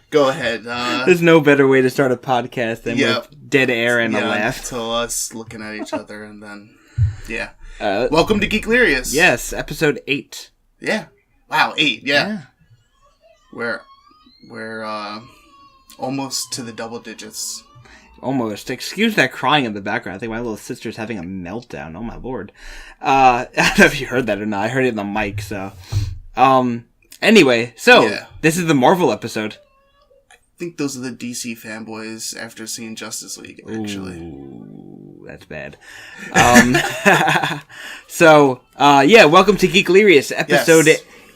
Go ahead. There's no better way to start a podcast than with dead air and a laugh. Until us looking at each other and then, welcome to Geeklirious. Yes, episode 8. Yeah. Wow, 8. Yeah. We're almost to the double digits. Almost. Excuse that crying in the background. I think my little sister's having a meltdown. Oh my lord. I don't know if you heard that or not. I heard it in the mic, so. Anyway, This is the Marvel episode. I think those are the DC fanboys after seeing Justice League, actually. Ooh, that's bad. Welcome to Geeklirious, episode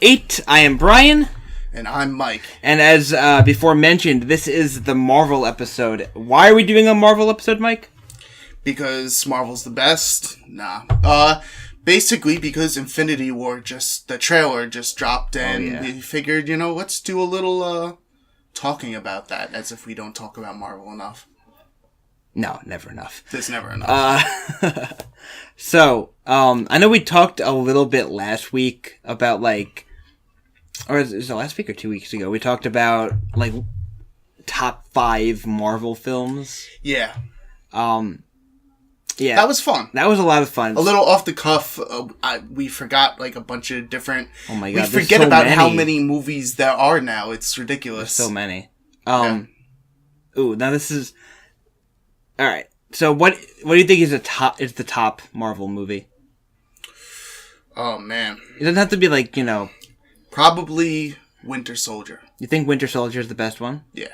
8. I am Brian. And I'm Mike. And as before mentioned, this is the Marvel episode. Why are we doing a Marvel episode, Mike? Because Marvel's the best? Nah. Basically because Infinity War the trailer just dropped and we figured, let's do a little talking about that, as if we don't talk about Marvel enough. No, never enough. There's never enough. I know we talked a little bit last week about, or was it last week or 2 weeks ago? We talked about, top 5 Marvel films. Yeah. Yeah. That was fun. That was a lot of fun. A little off the cuff. We forgot, a bunch of different... Oh my god, we forget about how many movies there are now. It's ridiculous. There's so many. Ooh, now this is... Alright. So what do you think is the top Marvel movie? Oh, man. It doesn't have to be Probably Winter Soldier. You think Winter Soldier is the best one? Yeah.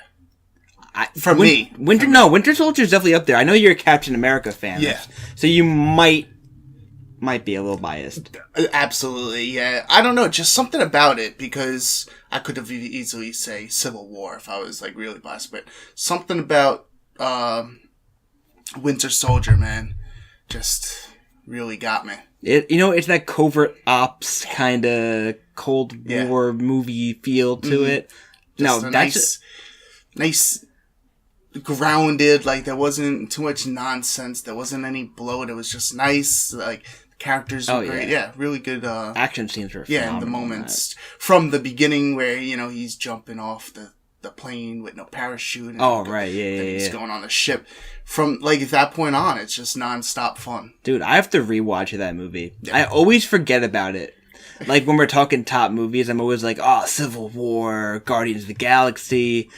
Winter Soldier is definitely up there. I know you're a Captain America fan. Yeah. So you might be a little biased. Absolutely, yeah. I don't know, just something about it, because I could have easily say Civil War if I was really biased, but something about Winter Soldier, man, just really got me. It's that covert ops kind of Cold War movie feel to it. Just nice, grounded. There wasn't too much nonsense. There wasn't any bloat. It was just nice. The characters were great. Yeah, really good. Action scenes were phenomenal. Yeah, and the moments from the beginning where he's jumping off the plane with no parachute. And he's going on the ship. From that point on, it's just nonstop fun. Dude, I have to rewatch that movie. Yeah. I always forget about it. When we're talking top movies, I'm always Civil War, Guardians of the Galaxy.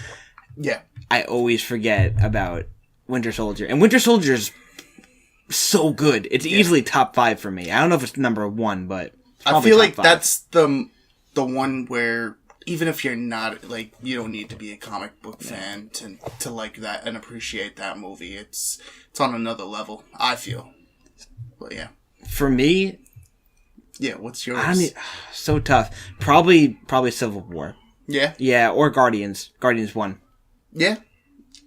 Yeah. I always forget about Winter Soldier. And Winter Soldier is so good. It's easily top 5 for me. I don't know if it's number 1, but I feel like that's the one where even if you're not, you don't need to be a comic book fan to like that and appreciate that movie. It's on another level, I feel. But yeah. For me... Yeah, what's yours? I mean, so tough. Probably Civil War. Yeah? Yeah, or Guardians. Guardians 1. Yeah.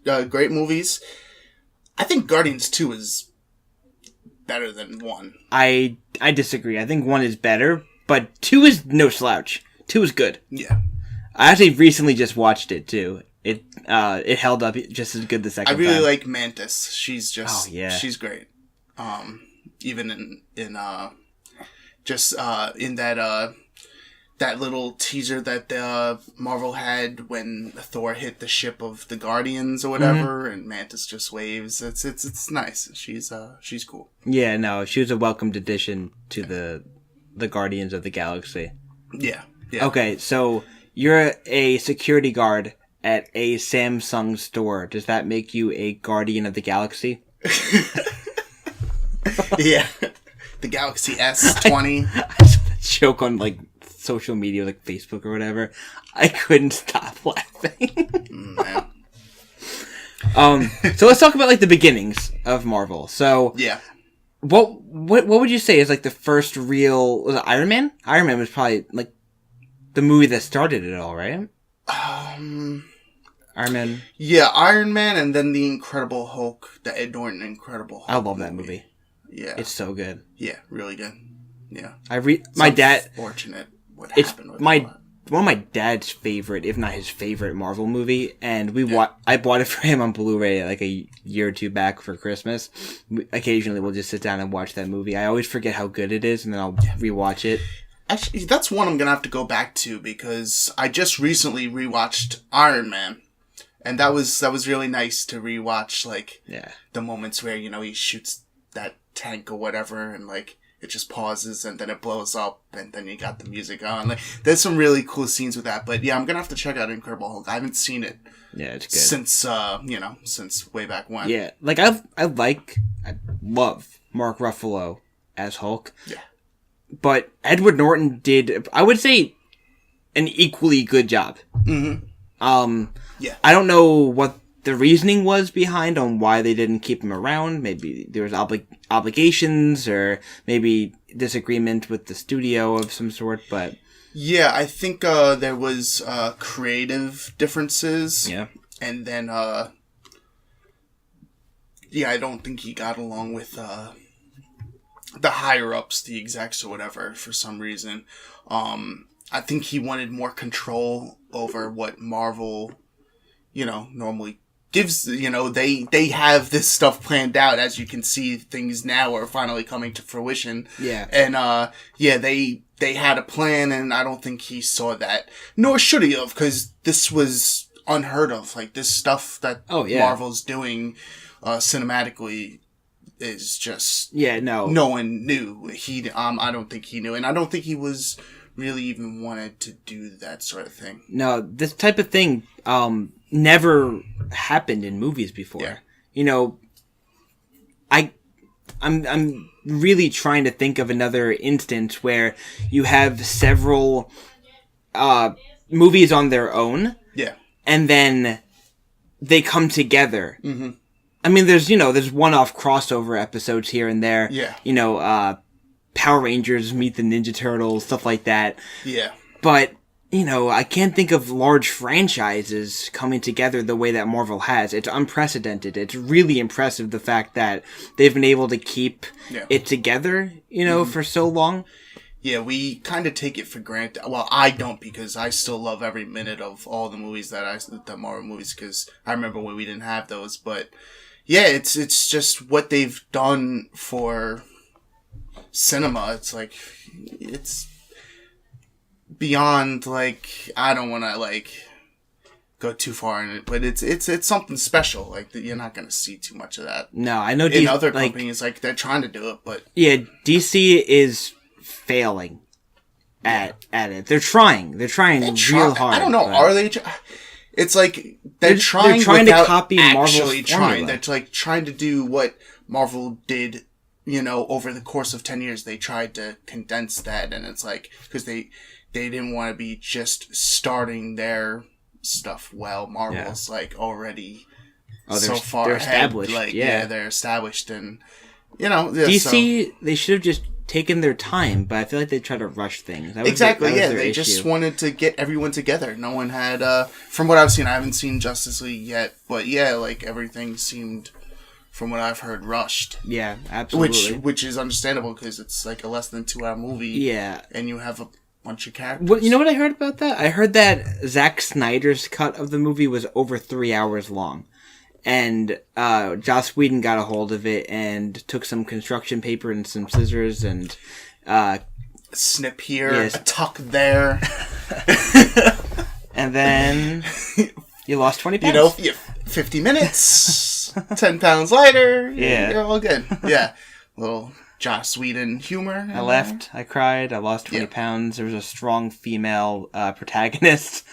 Great movies. I think Guardians 2 is better than 1. I disagree. I think 1 is better, but 2 is no slouch. 2 is good. Yeah. I actually recently just watched it, too. It held up just as good the second time. I really like Mantis. She's just... Oh, yeah. She's great. Even in that little teaser that Marvel had when Thor hit the ship of the Guardians or whatever, and Mantis just waves. It's nice. She's cool. Yeah, no, she was a welcomed addition to the Guardians of the Galaxy. Yeah. Okay, so you're a security guard at a Samsung store. Does that make you a Guardian of the Galaxy? Yeah. The Galaxy S20. I saw that joke on social media, Facebook or whatever. I couldn't stop laughing. So let's talk about the beginnings of Marvel. So yeah, what would you say is the first real? Was it Iron Man? Iron Man was probably the movie that started it all, right? Iron Man. Yeah, Iron Man, and then the Incredible Hulk, the Ed Norton Incredible Hulk. I love that movie. Yeah, it's so good. Yeah, really good. Yeah, my dad. Fortunate. What it's happened with my my dad's favorite, if not his favorite, Marvel movie, and I bought it for him on Blu-ray like a year or two back for Christmas. Occasionally, we'll just sit down and watch that movie. I always forget how good it is, and then I'll rewatch it. Actually, that's one I'm gonna have to go back to because I just recently rewatched Iron Man. And that was really nice to rewatch, like, the moments where, he shoots that tank or whatever, and, like, it just pauses, and then it blows up, and then you got the music on. Like, there's some really cool snes with that. But, yeah, I'm gonna have to check out Incredible Hulk. I haven't seen it. Yeah, it's good. Since way back when. Yeah, like, I love Mark Ruffalo as Hulk. Yeah. But Edward Norton did, I would say, an equally good job. Mm-hmm. Yeah. I don't know what the reasoning was behind on why they didn't keep him around. Maybe there was obligations or maybe disagreement with the studio of some sort, but... Yeah, I think there was creative differences. Yeah. And then, I don't think he got along with the higher-ups, the execs or whatever, for some reason. I think he wanted more control over what Marvel... normally gives, they have this stuff planned out. As you can see, things now are finally coming to fruition. Yeah. And, they had a plan, and I don't think he saw that. Nor should he have, because this was unheard of. Like, this stuff that Marvel's doing, cinematically is just... Yeah, no. No one knew. I don't think he knew, and I don't think he was... really even wanted to do that sort of thing. No, this type of thing never happened in movies before. Yeah. I'm really trying to think of another instance where you have several movies on their own. Yeah. And then they come together. Mm-hmm. I mean, there's one-off crossover episodes here and there. Yeah. Power Rangers meet the Ninja Turtles, stuff like that. Yeah. But, I can't think of large franchises coming together the way that Marvel has. It's unprecedented. It's really impressive, the fact that they've been able to keep it together, for so long. Yeah, we kind of take it for granted. Well, I don't, because I still love every minute of all the movies the Marvel movies, because I remember when we didn't have those. But, yeah, it's just what they've done for... cinema. It's like, it's beyond, like, I don't want to, like, go too far in it, but it's something special. Like, you're not going to see too much of that. No, I know in other companies, like, they're trying to do it, but... Yeah, DC is failing at it. They're trying real hard. I don't know, are they... It's like, they're trying to copy Marvel's actually trying. They're, like, trying to do what Marvel did... over the course of 10 years, they tried to condense that, and it's like, because they didn't want to be just starting their stuff well. Marvel's, like, already so far they're ahead. Established. Like, they're established, and, DC, they should have just taken their time, but I feel like they try to rush things. Exactly, they just wanted to get everyone together. No one had, from what I've seen, I haven't seen Justice League yet, but like, everything seemed... from what I've heard, rushed. Yeah, absolutely. Which is understandable, because it's like a less than 2-hour movie. Yeah. And you have a bunch of characters. You know what I heard about that? I heard that Zack Snyder's cut of the movie was over 3 hours long. And Joss Whedon got a hold of it and took some construction paper and some scissors and... snip here, a tuck there. And then you lost 20 pounds. 50 minutes, 10 pounds lighter. You're all good. Yeah. Little Joss Whedon humor. I left. I cried. I lost 20 pounds. There was a strong female protagonist.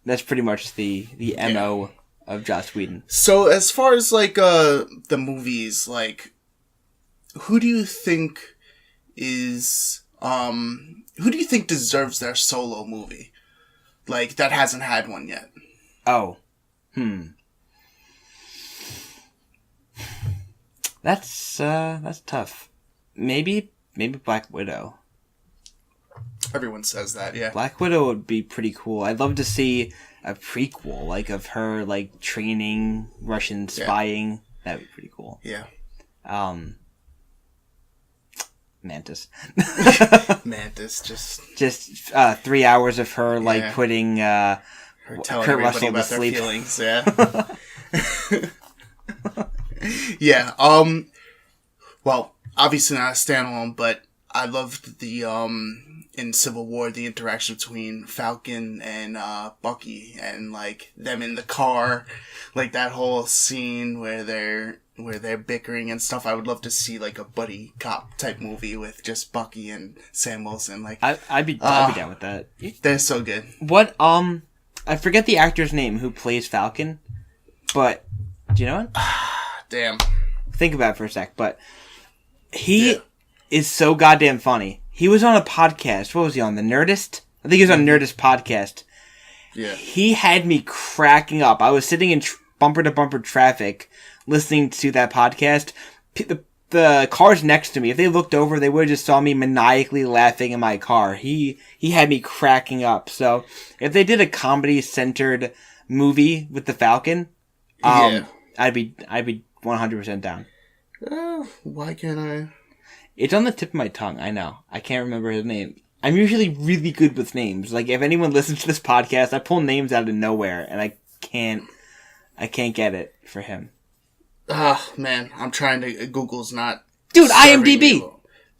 That's pretty much the MO of Joss Whedon. So as far as, like, the movies, like, who do you think is... who do you think deserves their solo movie? Like, that hasn't had one yet. Oh. That's tough. Maybe Black Widow. Everyone says that, yeah. Black Widow would be pretty cool. I'd love to see a prequel, like, of her, like, training, Russian spying. That'd be pretty cool. Yeah. Mantis. Mantis, just 3 hours of her like putting her telling Kurt everybody Russell about to their sleep. feelings. Yeah. Well, obviously not a standalone, but I loved the in Civil War the interaction between Falcon and Bucky, and like them in the car, like that whole scene where they're bickering and stuff. I would love to see like a buddy cop type movie with just Bucky and Sam Wilson. Like I'd be down with that. They're so good. What I forget the actor's name who plays Falcon, but do you know it? Damn. Think about it for a sec, but he is so goddamn funny. He was on a podcast. What was he on? The Nerdist? I think he was on Nerdist podcast. Yeah. He had me cracking up. I was sitting in bumper to bumper traffic listening to that podcast. The cars next to me, if they looked over, they would have just saw me maniacally laughing in my car. He had me cracking up. So if they did a comedy centered movie with the Falcon, I'd be 100% down. Why can't I? It's on the tip of my tongue. I know. I can't remember his name. I'm usually really good with names. Like if anyone listens to this podcast, I pull names out of nowhere, and I can't get it for him. Man, I'm trying to. Google's not. Dude, IMDb.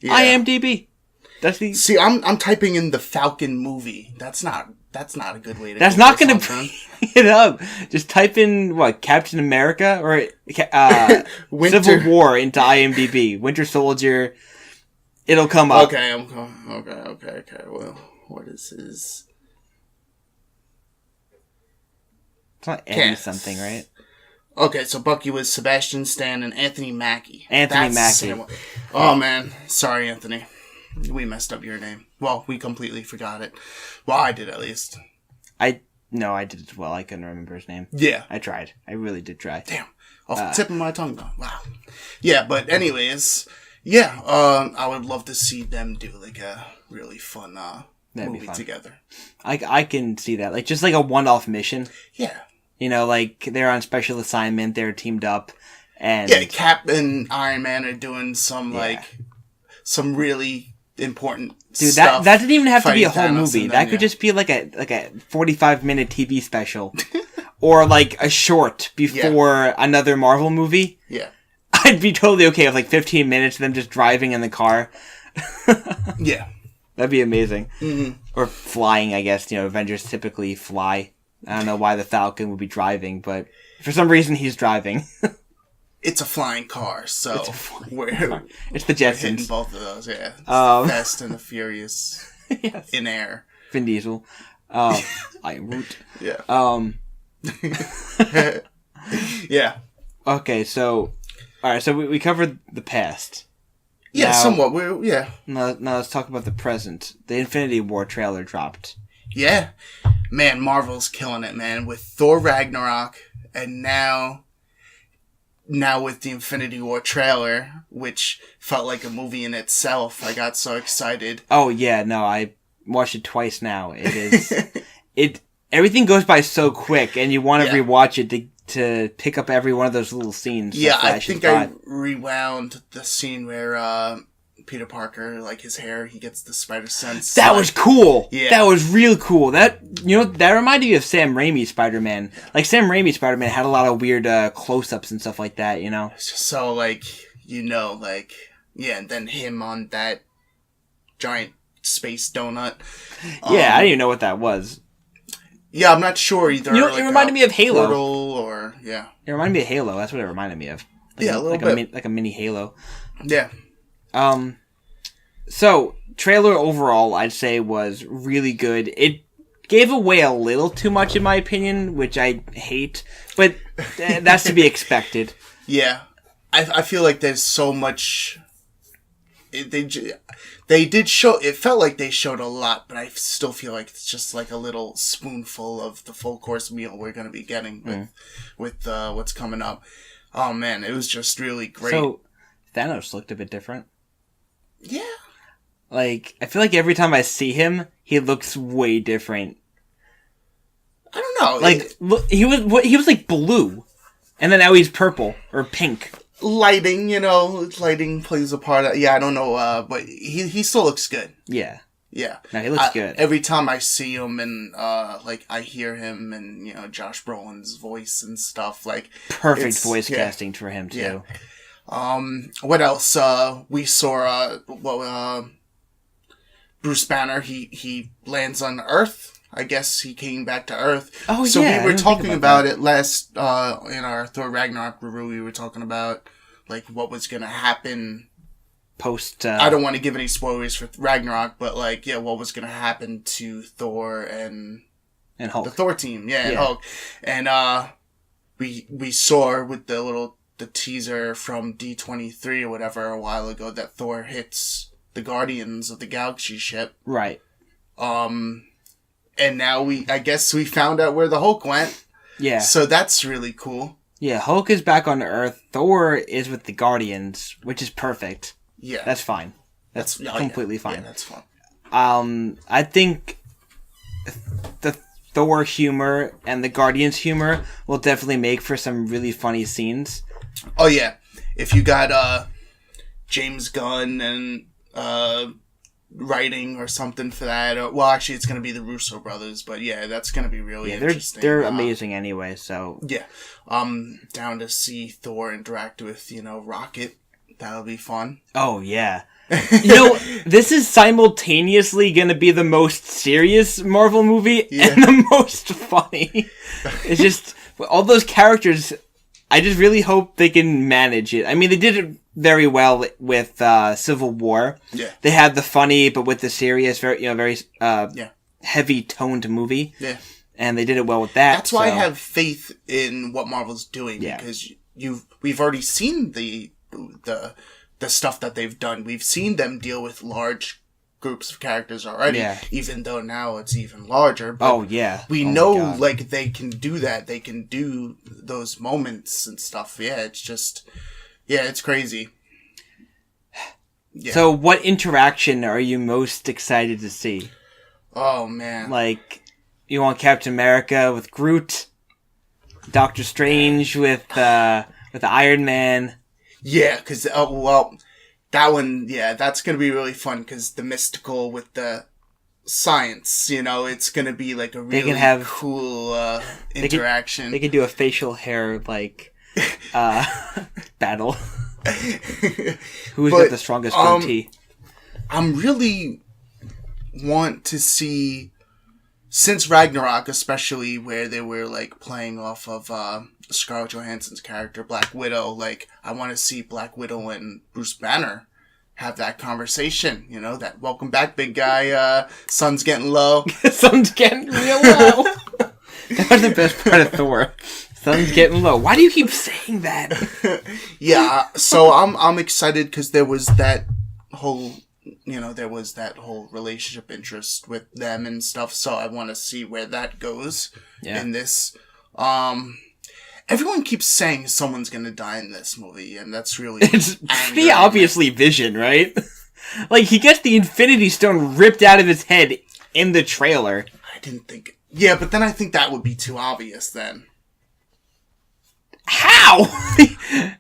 Yeah. IMDb. That's the. See, I'm typing in the Falcon movie. That's not a good way to. That's not going to bring it up. Just type in what Captain America or Civil War into IMDb. Winter Soldier. It'll come up. Okay, okay. Well, what is his? It's not Eddie something, right? Okay, so Bucky was Sebastian Stan and Anthony Mackie. Mackie. Oh man, sorry, Anthony. We messed up your name. Well, we completely forgot it. Well, I did at least. No, I did as well. I couldn't remember his name. Yeah. I tried. I really did try. Damn. Off the tip of my tongue, though. Wow. Yeah, but anyways, I would love to see them do like a really fun movie together. I can see that. Like just like a one-off mission. Yeah. You know, like they're on special assignment, they're teamed up, and Cap and Iron Man are doing some some really important stuff. That didn't even have to be a whole movie. That could just be like a 45-minute TV special, or like a short before another Marvel movie. Yeah, I'd be totally okay with like 15 minutes of them just driving in the car. Yeah, that'd be amazing. Mm-hmm. Or flying, I guess. You know, Avengers typically fly. I don't know why the Falcon would be driving, but for some reason he's driving. It's a flying car, so it's the Jetsons. Hitting both of those, yeah. Fast and the Furious in air. Vin Diesel. Iron Root. Yeah. Yeah. Okay, so alright, so we covered the past. Yeah, now, somewhat. Now let's talk about the present. The Infinity War trailer dropped. Yeah. Man, Marvel's killing it, man. With Thor Ragnarok, and now with the Infinity War trailer, which felt like a movie in itself. I got so excited. Oh, yeah, no, I watched it twice now. It is... everything goes by so quick, and you want to rewatch it to pick up every one of those little scenes. Yeah, I think I rewound the scene where Peter Parker, like his hair, he gets the spider sense. That was cool. Yeah. That was real cool. That reminded me of Sam Raimi's Spider-Man. Like Sam Raimi's Spider-Man had a lot of weird close-ups and stuff like that, you know? It's just so and then him on that giant space donut. Yeah, I didn't even know what that was. Yeah, I'm not sure either. You know, it reminded me of Halo. It reminded me of Halo. That's what it reminded me of. Like a little bit. Like a mini Halo. Yeah. So, trailer overall, I'd say, was really good. It gave away a little too much, in my opinion, which I hate, but that's to be expected. Yeah. I feel like there's so much... They did show... It felt like they showed a lot, but I still feel like it's just like a little spoonful of the full course meal we're going to be getting with what's coming up. Oh, man, it was just really great. So, Thanos looked a bit different. Yeah. Like, I feel like every time I see him, he looks way different. I don't know. Like, look, he was like blue, and then now he's purple or pink. lighting, lighting plays a part. Yeah, I don't know, but he still looks good. Yeah. Yeah. No, he looks good. Every time I see him and, I hear him and, Josh Brolin's voice and stuff, perfect voice casting for him, too. Yeah. What else? We saw, Bruce Banner, he lands on Earth. I guess he came back to Earth. Oh, so yeah. We were talking about it last, in our Thor Ragnarok review, we were talking about, what was gonna happen post. I don't want to give any spoilers for Ragnarok, but what was going to happen to Thor and Hulk, the Thor team, and Hulk, and we saw with the teaser from D23 or whatever a while ago that Thor hits the Guardians of the Galaxy ship, right? And now I guess we found out where the Hulk went, So that's really cool. Yeah, Hulk is back on Earth. Thor is with the Guardians, which is perfect. Yeah. That's fine. That's completely fine. Yeah, that's fine. I think the Thor humor and the Guardians humor will definitely make for some really funny scenes. Oh, yeah. If you got James Gunn and writing or something for that. Actually, it's going to be the Russo brothers, but that's going to be really interesting. They're amazing anyway, so... Yeah. Down to see Thor interact with, Rocket. That'll be fun. Oh, yeah. This is simultaneously going to be the most serious Marvel movie and the most funny. It's just, all those characters, I just really hope they can manage it. I mean, they did it very well with Civil War. Yeah. They had the funny, but with the serious, very heavy-toned movie. Yeah. And they did it well with that. That's why I have faith in what Marvel's doing, because we've already seen the stuff that they've done. We've seen them deal with large groups of characters already, even though now it's even larger. But we know they can do that. They can do those moments and stuff. Yeah, it's just it's crazy. Yeah. So what interaction are you most excited to see? Oh man. You want Captain America with Groot, Doctor Strange with Iron Man. Yeah, because, that one, that's going to be really fun, because the mystical with the science, it's going to be, a really cool interaction. They can do a facial hair, battle. Who's got the strongest goatee? I'm really want to see, since Ragnarok, especially, where they were, playing off of, Scarlett Johansson's character, Black Widow, I want to see Black Widow and Bruce Banner have that conversation, that welcome back, big guy, sun's getting low. Sun's getting real low. That was the best part of Thor. Sun's getting low. Why do you keep saying that? So I'm excited because there was that whole, relationship interest with them and stuff, so I want to see where that goes in this. Everyone keeps saying someone's gonna die in this movie, and that's really... It's pretty obviously Vision, right? He gets the Infinity Stone ripped out of his head in the trailer. I didn't think... Yeah, but then I think that would be too obvious, then. How?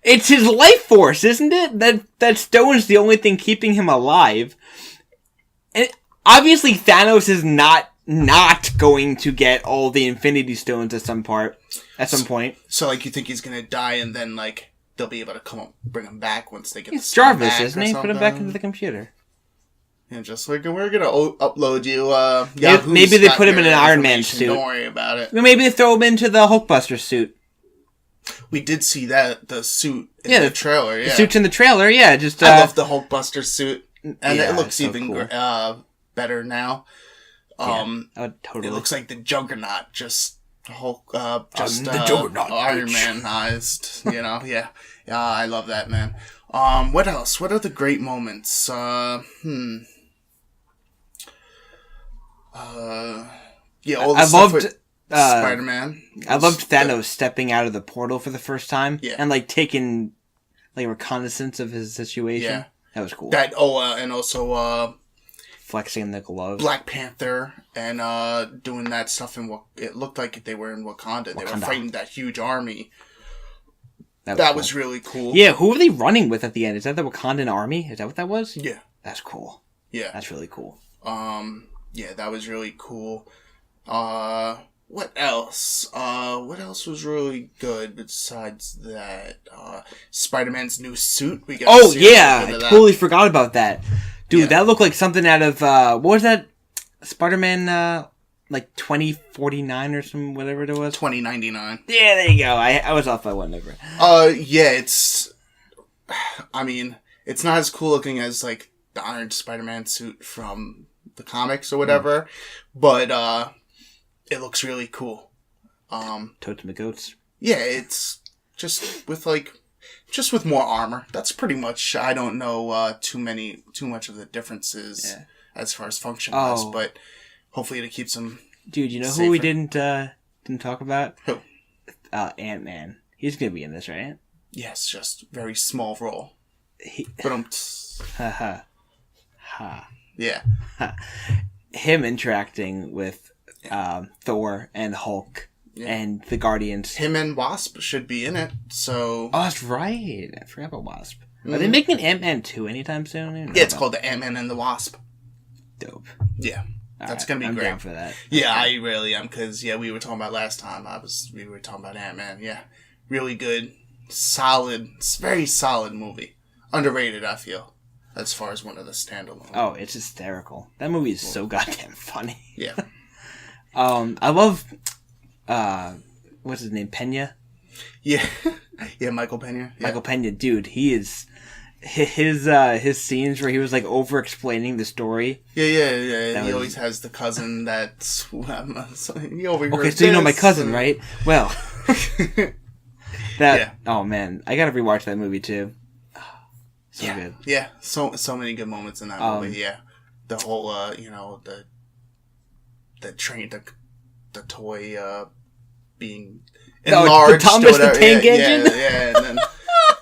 It's his life force, isn't it? That stone's the only thing keeping him alive. And obviously Thanos is not going to get all the Infinity Stones at some point. So, you think he's gonna die and then, they'll be able to come up, bring him back once they get the stone back? Jarvis, isn't he? Put him back into the computer. Yeah, just we're gonna upload you, maybe they put him in an Iron Man suit. Don't worry about it. Maybe they throw him into the Hulkbuster suit. We did see the suit in the trailer, The suit's in the trailer, just... I love the Hulkbuster suit, and it looks even cool. Better now. Totally. It looks like the Juggernaut, just Hulk, the Juggernaut, Iron Manized, yeah, I love that, man. What else? What are the great moments? All the stuff with Spider-Man. I loved Thanos stepping out of the portal for the first time, and taking reconnaissance of his situation. Yeah, that was cool. And also flexing the gloves. Black Panther and doing that stuff in what it looked like they were in Wakanda. They were fighting that huge army. That was really cool. Yeah, who were they running with at the end? Is that the Wakandan army? Is that what that was? Yeah. That's cool. Yeah. That's really cool. Yeah, that was really cool. What else? What else was really good besides that? Spider-Man's new suit. We got I totally forgot about that. Dude, that looked like something out of, what was that? Spider-Man, 2049 or some whatever it was? 2099. Yeah, there you go. I was off by one number. Yeah, it's not as cool looking as, like, the Iron Spider-Man suit from the comics or whatever, but, it looks really cool. Totes my goats. Yeah, it's just with more armor. That's pretty much, I don't know, too much of the differences as far as function goes, but hopefully it keeps them. Dude, you know safer. Who we didn't talk about? Who? Ant-Man. He's gonna be in this, right? Yes, just very small role. Ha. Yeah. Him interacting with Thor and Hulk and the Guardians. Him and Wasp should be in it, so... Oh, that's right. I forgot about Wasp. Are they making an Ant-Man 2 anytime soon? Yeah, it's called the Ant-Man and the Wasp. Dope. Yeah. That's going to be great. I'm down for that. Yeah, I really am, because, we were talking about last time. We were talking about Ant-Man, yeah. Really good, solid, very solid movie. Underrated, I feel, as far as one of the standalone. Oh, it's hysterical. That movie is so goddamn funny. Yeah. I love, what's his name, Pena? Yeah. Yeah, Michael Pena. Yeah. Michael Pena, dude, he is... His scenes where he was like over explaining the story. Yeah. He always has the cousin that's he overheard. Okay, so you know my cousin, right? Well, oh man, I gotta rewatch that movie too. So good. Yeah, so many good moments in that movie. Yeah, the whole the train, the toy being enlarged. The Thomas the Tank Engine. Yeah, and then.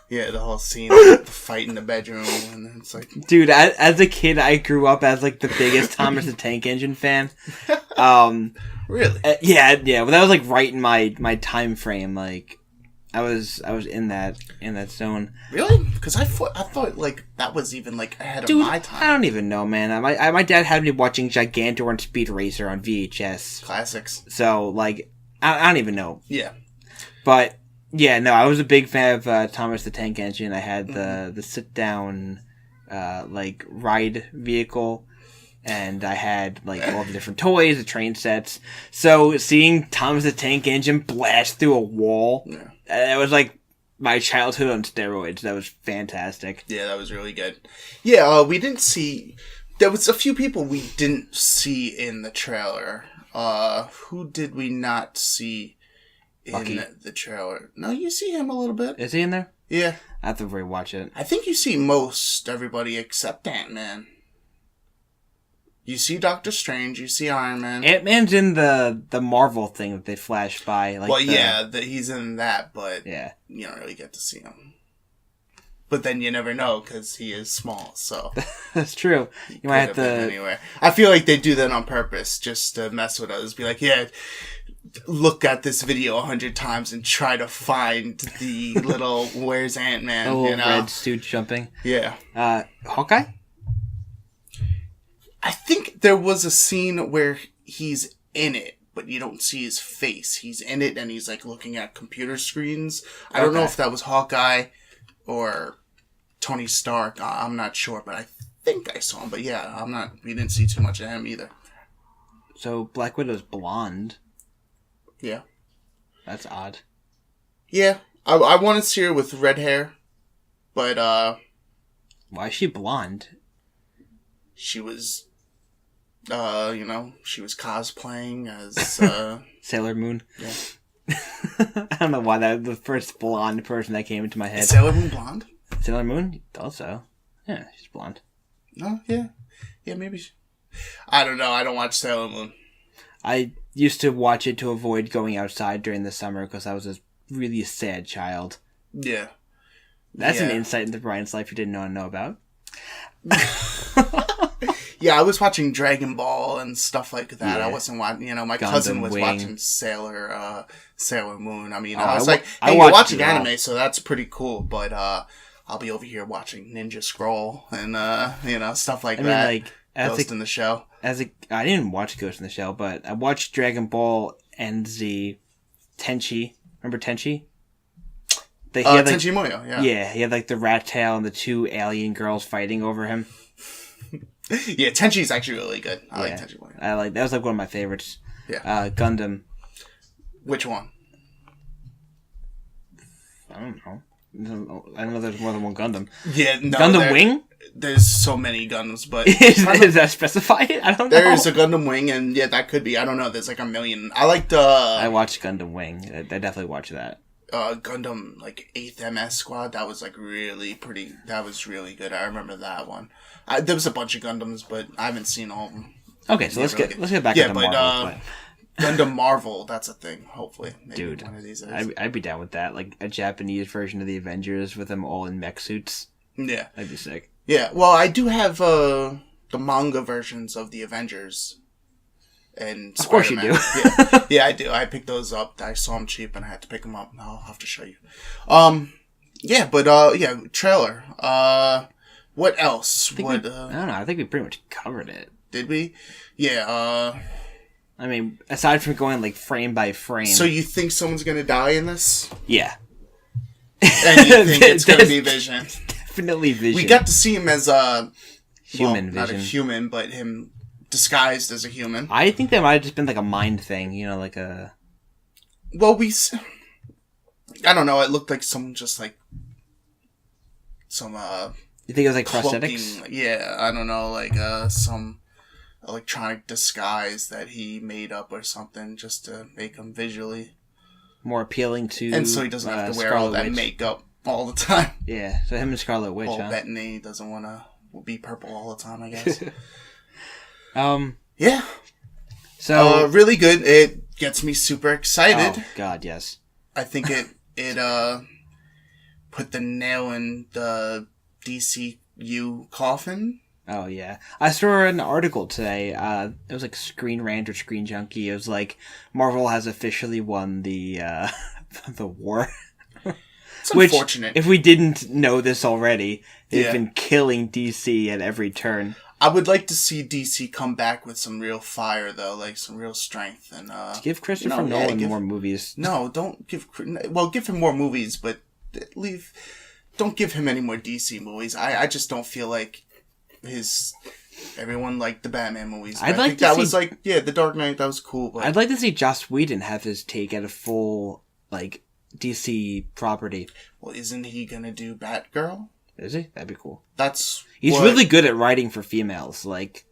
Yeah, the whole scene, the fight in the bedroom, and then it's like... Dude, as a kid, I grew up as, like, the biggest Thomas the Tank Engine fan. Really? Yeah, well, that was, like, right in my time frame, like, I was in that zone. Really? Because I thought, like, that was even, like, ahead of my time. I don't even know, man. My dad had me watching Gigantor and Speed Racer on VHS. Classics. So, like, I don't even know. Yeah. But... Yeah, no, I was a big fan of Thomas the Tank Engine. I had the sit-down, ride vehicle, and I had, like, all the different toys, the train sets. So, seeing Thomas the Tank Engine blast through a wall, that was, like, my childhood on steroids. That was fantastic. Yeah, that was really good. Yeah, we didn't see... There was a few people we didn't see in the trailer. Who did we not see... in the trailer? No, you see him a little bit. Is he in there? Yeah. I have to rewatch it. I think you see most everybody except Ant-Man. You see Doctor Strange, you see Iron Man. Ant-Man's in the Marvel thing that they flash by. He's in that, but you don't really get to see him. But then you never know, because he is small, so... That's true. You might have to... Anywhere. I feel like they do that on purpose, just to mess with us. Be like, look at this video 100 times and try to find the little where's Ant-Man, the little red suit jumping. Yeah. Hawkeye? I think there was a scene where he's in it, but you don't see his face. He's in it and he's like looking at computer screens. I don't know if that was Hawkeye or Tony Stark. I'm not sure, but I think I saw him. But yeah, we didn't see too much of him either. So Black Widow's blonde. Yeah. That's odd. Yeah. I want to see her with red hair, but, why is she blonde? She was, she was cosplaying as, Sailor Moon? Yeah. I don't know why that was the first blonde person that came into my head. Is Sailor Moon blonde? Sailor Moon? Also. Yeah, she's blonde. Oh, yeah. Yeah, maybe. I don't know. I don't watch Sailor Moon. I used to watch it to avoid going outside during the summer because I was a really sad child. Yeah. That's an insight into Brian's life you didn't know about. Yeah, I was watching Dragon Ball and stuff like that. Yeah. I wasn't watching, my Gundam cousin was Wing. watching Sailor Moon. I mean, Oh, I was like, I hey, you're watched watching it all. anime, so that's pretty cool, but, I'll be over here watching Ninja Scroll and, stuff like that. I mean, like, Ghost in the Shell. I didn't watch Ghost in the Shell, but I watched Dragon Ball and the Tenchi. Remember Tenchi? He had, like, Tenchi Muyo, yeah. Yeah, he had like the rat tail and the two alien girls fighting over him. Yeah, Tenchi's actually really good. I like Tenchi Muyo. That was like one of my favorites. Yeah. Gundam. Which one? I don't know. I don't know there's more than one Gundam. Yeah, no. Gundam Wing? There's so many Gundams, but... is that specified? I don't know. There's a Gundam Wing, and yeah, that could be. I don't know. There's like a million. I liked... I watched Gundam Wing. I definitely watched that. Gundam, like, 8th MS Squad, that was, like, really pretty... That was really good. I remember that one. There was a bunch of Gundams, but I haven't seen all of them. Okay, so let's get back into Marvel. Gundam Marvel, that's a thing, hopefully. Maybe dude, one of these days. I'd be down with that. Like, a Japanese version of the Avengers with them all in mech suits. Yeah. That'd be sick. Yeah, well, I do have the manga versions of the Avengers. And of course you do. Yeah, I do. I picked those up. I saw them cheap and I had to pick them up. I'll have to show you. Trailer. What else? I don't know. I think we pretty much covered it. Did we? Yeah, I mean, aside from going, like, frame by frame. So you think someone's gonna die in this? Yeah. And you think it's gonna be Vision? Definitely Vision. We got to see him as a... human Vision. Not a human, but him disguised as a human. I think that might have just been, like, a mind thing, like a... Well, I don't know, it looked like some just, like... Some, You think it was, like, cloaking, prosthetics? Yeah, I don't know, like, some electronic disguise that he made up or something just to make him visually... more appealing to and so he doesn't have to wear Scarlet all that Witch. makeup all the time. Yeah, so him and Scarlet Witch, Paul huh? Bettany doesn't want to be purple all the time, I guess. Yeah. So really good. It gets me super excited. Oh God, yes. I think it put the nail in the DCU coffin. Oh yeah, I saw an article today. It was like Screen Rant or Screen Junkie. It was like Marvel has officially won the the war. It's unfortunate. If we didn't know this already, they've been killing DC at every turn. I would like to see DC come back with some real fire, though, like some real strength, and give Christopher Nolan more movies. No, don't give. Well, give him more movies, but don't give him any more DC movies. I just don't feel like everyone liked the Batman movies. I'd like to see, was like, the Dark Knight, that was cool. But I'd like to see Joss Whedon have his take at a full, like, DC property. Well, isn't he gonna do Batgirl? Is he? That'd be cool. He's really good at writing for females, like,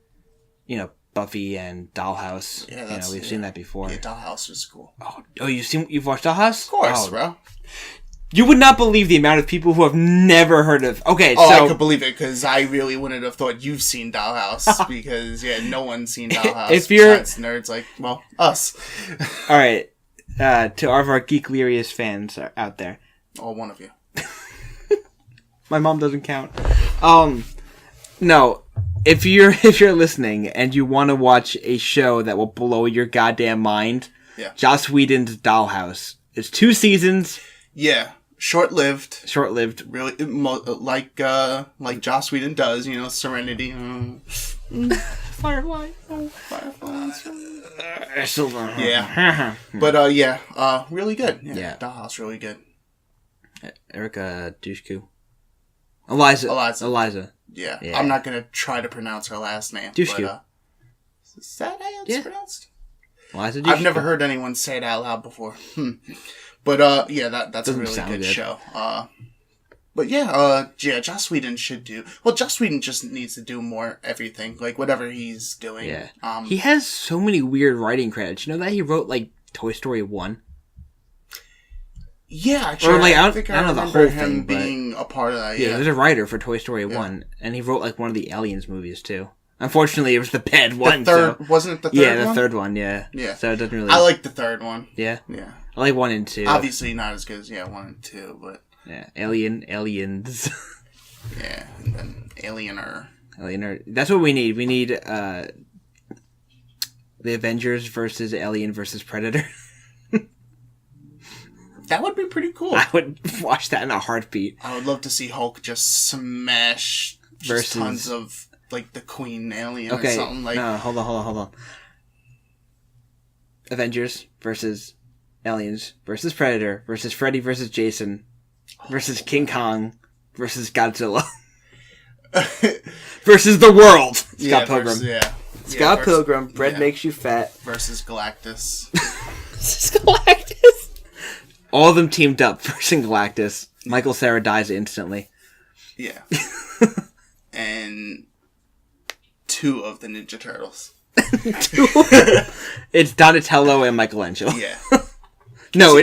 Buffy and Dollhouse. Yeah, we've seen that before. Yeah, Dollhouse is cool. Oh, you've watched Dollhouse? Of course, bro. You would not believe the amount of people who have never heard of... Okay, I could believe it, because I really wouldn't have thought you've seen Dollhouse, because, no one's seen Dollhouse besides nerds like, us. Alright, to all of our Geeklirious fans out there. Oh, one of you. My mom doesn't count. No, if you're listening and you want to watch a show that will blow your goddamn mind, Joss Whedon's Dollhouse. It's 2 seasons. Yeah. Short-lived. Really, like Joss Whedon does, Serenity. Firefly. Oh, Fireflies. Yeah. But, really good. Yeah. Dollhouse, really good. Erica Dushku. Eliza. Yeah. I'm not going to try to pronounce her last name. Dushku. But, is that how it's pronounced? Eliza Dushku. I've never heard anyone say it out loud before. But, that's a really good show. But Joss Whedon should do... Well, Joss Whedon just needs to do more everything. Like, whatever he's doing. Yeah. He has so many weird writing credits. You know that he wrote, like, Toy Story 1? Yeah, actually, or, like, I think I don't know the remember whole him thing, being a part of that. Yeah, he was a writer for Toy Story 1. And he wrote, like, one of the Aliens movies, too. Unfortunately, it was the bad one. Wasn't it the third one? Yeah, the third one, yeah. So it doesn't really... I like the third one. Yeah? Yeah. I like 1 and 2. Obviously not as good as, 1 and 2, but... Yeah, Aliens. Yeah, and then Aliener. That's what we need. We need the Avengers versus Alien versus Predator. That would be pretty cool. I would watch that in a heartbeat. I would love to see Hulk just smash versus tons of like the Queen alien or something like. No, hold on. Avengers versus Aliens versus Predator versus Freddy versus Jason versus King Kong versus Godzilla versus the world. Scott Pilgrim. Scott Pilgrim. Bread makes you fat. Versus Galactus. Versus Galactus. All of them teamed up versus Galactus. Michael Cera dies instantly. Yeah. And 2 of the Ninja Turtles. It's Donatello and Michelangelo. Yeah.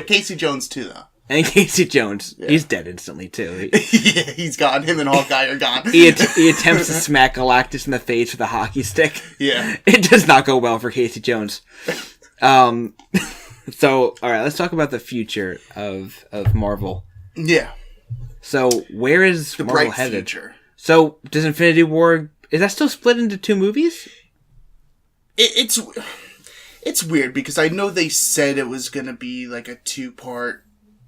Casey Jones too, though. And Casey Jones. Yeah. He's dead instantly, too. Yeah, he's gone. Him and Hawkeye are gone. He attempts to smack Galactus in the face with a hockey stick. Yeah. It does not go well for Casey Jones. So, alright, let's talk about the future of Marvel. Yeah. So, where is Marvel headed? Future. So, does Infinity War... Is that still split into 2 movies? It's weird, because I know they said it was going to be like a 2-part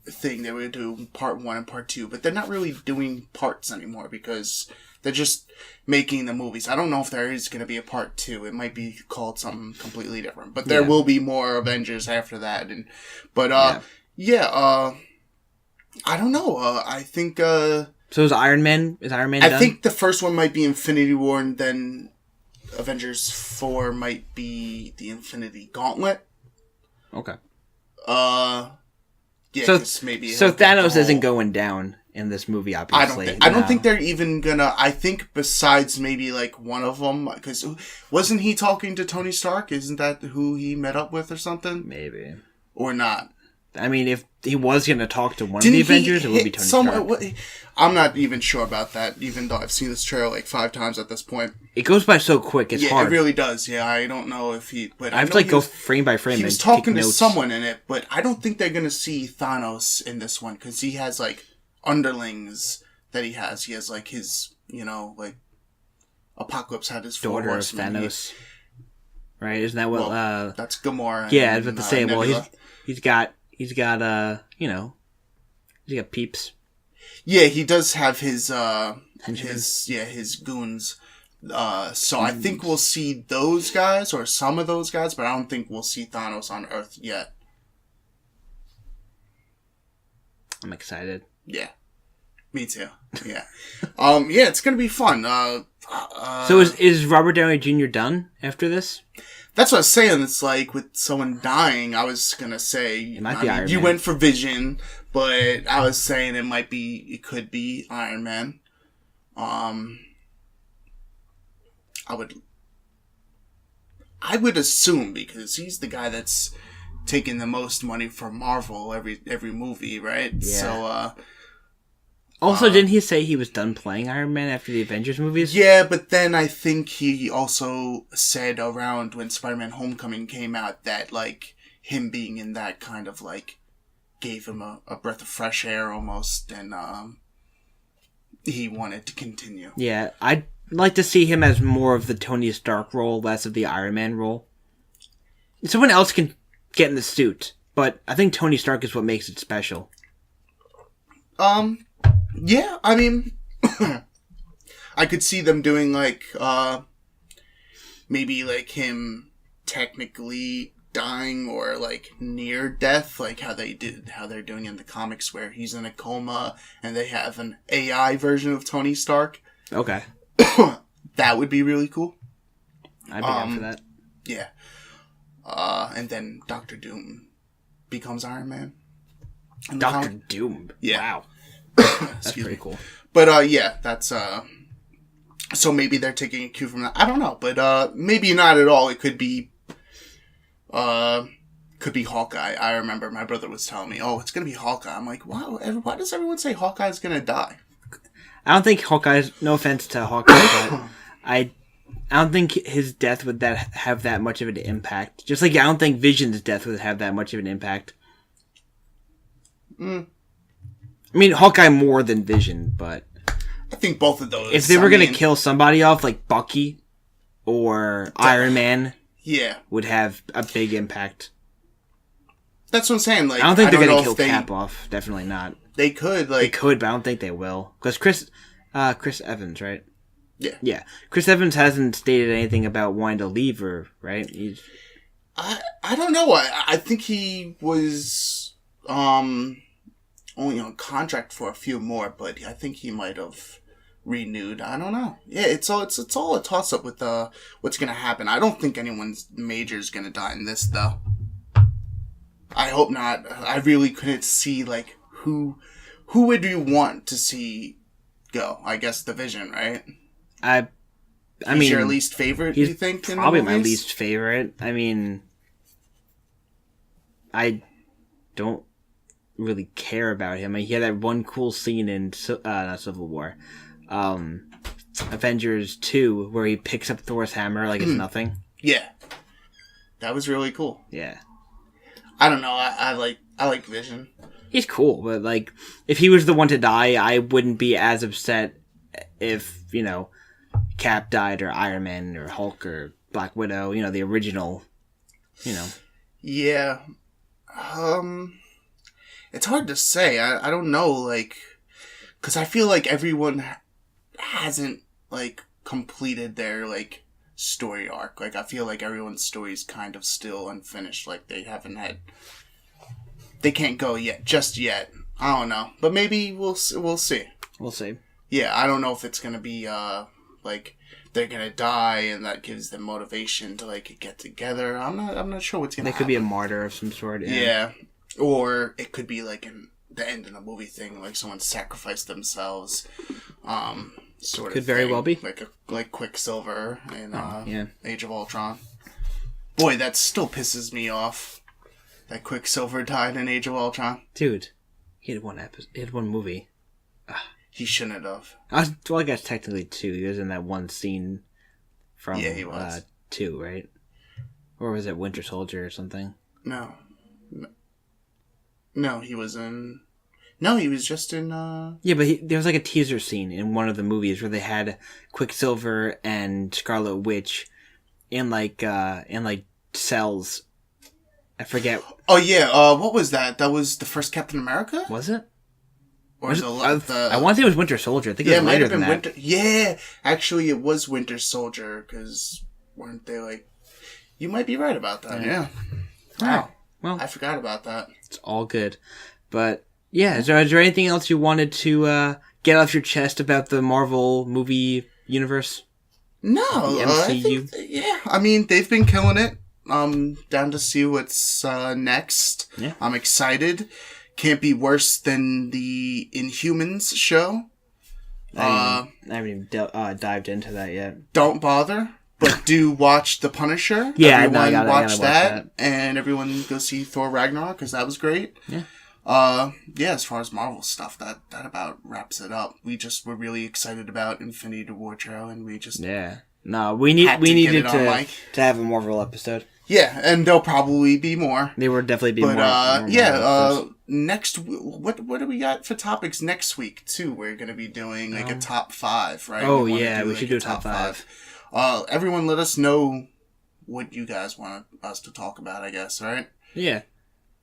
thing. They would do part 1 and part 2, but they're not really doing parts anymore, because they're just making the movies. I don't know if there is going to be a part 2. It might be called something completely different, but there will be more Avengers after that. I don't know. I think... So is Iron Man done? I think the first one might be Infinity War, and then Avengers 4 might be the Infinity Gauntlet. Okay. Yeah, so Thanos isn't going down in this movie, obviously. I don't think they're even gonna... I think besides maybe like one of them, because wasn't he talking to Tony Stark? Isn't that who he met up with or something? Maybe. Or not? I mean, if he was going to talk to one of the Avengers, it would be Tony Stark. I'm not even sure about that, even though I've seen this trailer like 5 times at this point. It goes by so quick, it's hard. Yeah, it really does. Yeah, I don't know if he... But I have to go frame by frame. He was talking to someone in it, but I don't think they're going to see Thanos in this one, because he has like underlings that he has. He has like his, like Apocalypse had his daughter of Thanos. Right? Isn't that what... that's Gamora. Yeah, I was about to say, Nebula. He's got he's got peeps. Yeah, he does have his goons. So I think we'll see those guys, or some of those guys, but I don't think we'll see Thanos on Earth yet. I'm excited. Yeah. Me too. Yeah. Yeah, it's gonna be fun. So is Robert Downey Jr. done after this? That's what I was saying. It's like with someone dying, I was gonna say it might be Iron Man. You went for Vision, but I was saying it could be Iron Man. I would assume, because he's the guy that's taking the most money from Marvel every movie, right? Yeah. So also, didn't he say he was done playing Iron Man after the Avengers movies? Yeah, but then I think he also said around when Spider-Man Homecoming came out that, like, him being in that kind of, like, gave him a breath of fresh air almost, and he wanted to continue. Yeah, I'd like to see him as more of the Tony Stark role, less of the Iron Man role. Someone else can get in the suit, but I think Tony Stark is what makes it special. Yeah, I mean, I could see them doing, like, maybe, like, him technically dying or, like, near death, like how they're doing in the comics where he's in a coma and they have an AI version of Tony Stark. Okay. That would be really cool. I'd be down for that. Yeah. And then Doctor Doom becomes Iron Man. Doctor Doom? Yeah. Wow. That's pretty cool. But, yeah, that's, so maybe they're taking a cue from that. I don't know, but, maybe not at all. It could be Hawkeye. I remember my brother was telling me, it's gonna be Hawkeye. I'm like, wow, why does everyone say Hawkeye's gonna die? I don't think no offense to Hawkeye, but I don't think his death would have that much of an impact. Just like I don't think Vision's death would have that much of an impact. I mean, Hawkeye more than Vision, but I think both of those. If they were going to kill somebody off, like Bucky or Iron Man, would have a big impact. That's what I'm saying. Like, I don't think they're going to kill Cap off. Definitely not. They could, They could, but I don't think they will. Because Chris Evans, right? Yeah. Yeah. Chris Evans hasn't stated anything about wanting to leave, right? I don't know. I think he was only on contract for a few more, but I think he might have renewed. I don't know. Yeah, it's all a toss up with what's gonna happen. I don't think anyone's major is gonna die in this though. I hope not. I really couldn't see like who would you want to see go? I guess the Vision, right? I mean, your least favorite? Do you think? Probably my least favorite. I mean, I don't really care about him. He had that one cool scene in not Civil War, Avengers 2, where he picks up Thor's hammer like it's nothing. Yeah, that was really cool. Yeah, I don't know. I like Vision. He's cool, but like, if he was the one to die, I wouldn't be as upset if Cap died or Iron Man or Hulk or Black Widow. The original. Yeah. It's hard to say. I don't know, like, because I feel like everyone hasn't like completed their like story arc. Like, I feel like everyone's story is kind of still unfinished. Like, they can't go just yet. I don't know, but maybe we'll see. We'll see. Yeah, I don't know if it's gonna be like they're gonna die and that gives them motivation to like get together. I'm not sure what's gonna happen. They could be a martyr of some sort. Yeah. Or it could be like in the end of the movie thing, like someone sacrificed themselves. Sort of could very well be like Quicksilver in Age of Ultron. Boy, that still pisses me off. That Quicksilver died in Age of Ultron. Dude, he had one episode. He had one movie. He shouldn't have. Well, I guess technically 2. He was in that one scene from he was. 2, right? Or was it Winter Soldier or something? No, he was in... No, he was just in... Yeah, but there was like a teaser scene in one of the movies where they had Quicksilver and Scarlet Witch in like cells. I forget. Oh, yeah. What was that? That was the first Captain America? Was it? Or was it I want to say it was Winter Soldier. I think it was later than that. Yeah, actually, it was Winter Soldier, because weren't they like... You might be right about that, yeah. Wow. Well, I forgot about that. It's all good. But, yeah, is there anything else you wanted to get off your chest about the Marvel movie universe? No. The MCU? I mean, they've been killing it. Down to see what's next. Yeah. I'm excited. Can't be worse than the Inhumans show. I haven't even dived into that yet. Don't bother. But do watch The Punisher. Yeah, everyone I gotta watch that. And everyone go see Thor Ragnarok, because that was great. Yeah. As far as Marvel stuff, that about wraps it up. We're really excited about Infinity War trailer, and we just... Yeah. No, we needed to have a Marvel episode. Yeah, and there'll probably be more. There will definitely be more. Next, what do we got for topics next week, too? We're going to be doing, like, a top 5, right? Oh, we should do a top 5. Everyone let us know what you guys want us to talk about, I guess, right? Yeah.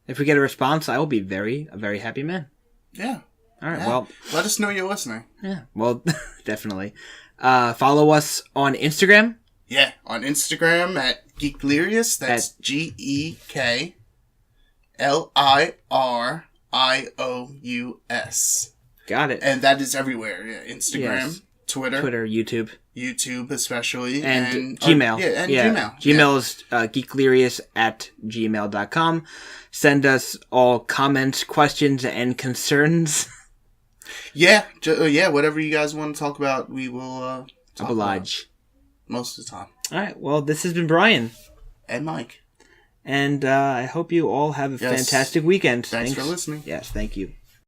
If we get a response, I will be a very happy man. Yeah. All right, well... Let us know you're listening. Yeah, well, definitely. Follow us on Instagram. Yeah, on Instagram at Geeklirious. That's Geeklirious. Got it. And that is everywhere. Yeah, Instagram, yes. Twitter, YouTube especially, and Gmail. Gmail. Gmail is geeklirious@gmail.com. Send us all comments, questions, and concerns. Yeah, whatever you guys want to talk about, we will oblige. Most of the time. All right, well, this has been Brian. And Mike. And I hope you all have a fantastic weekend. Thanks for listening. Yes, thank you.